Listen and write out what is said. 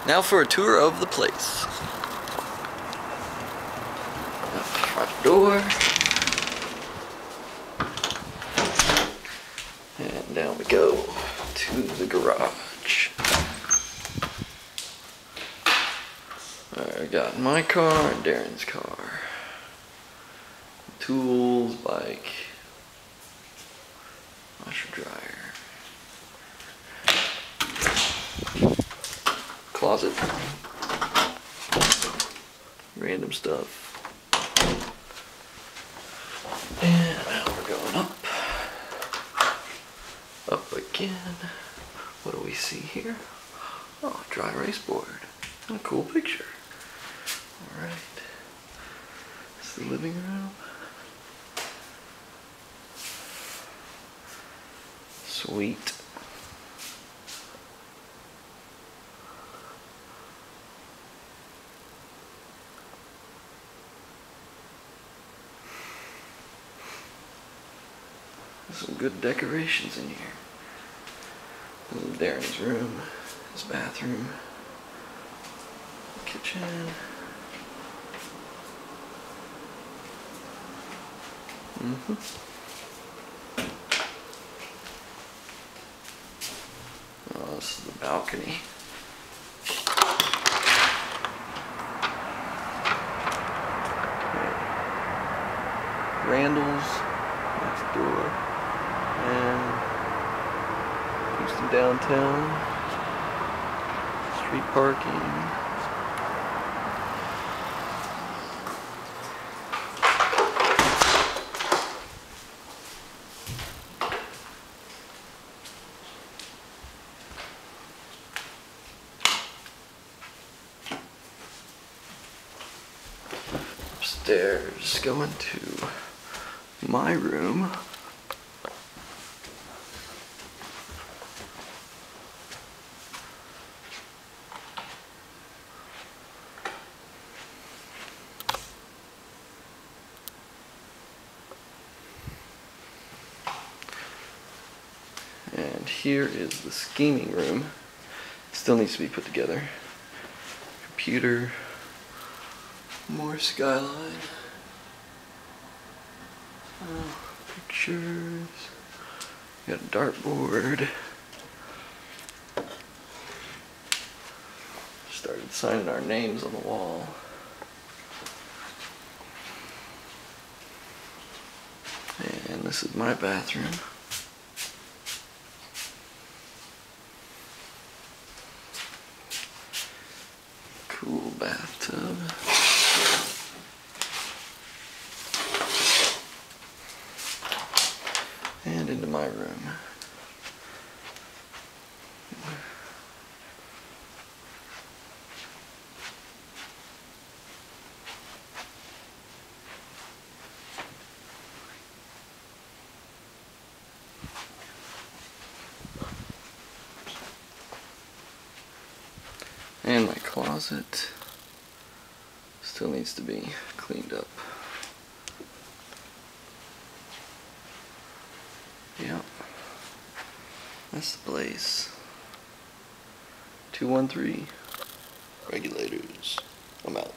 Now for a tour of the place. Out the front door. And down we go to the garage. I got my car and Darren's car. Tools, bike, washer dryer, closet, random stuff. And now we're going up. Up again. What do we see here? Oh, dry erase board. And a cool picture. Alright. This is the living room. Sweet. There's some good decorations in here. This is Darren's room, his bathroom, kitchen. Oh, this is the balcony. Randall's next door, and Houston downtown, street parking. Upstairs, going to my room. And here is the scheming room. Still needs to be put together. Computer. More skyline. Pictures. Got a dartboard. Started signing our names on the wall. And this is my bathroom. Cool bathtub. And into my room. And my closet still needs to be cleaned up. Yeah, that's the place. 213 regulators. I'm out.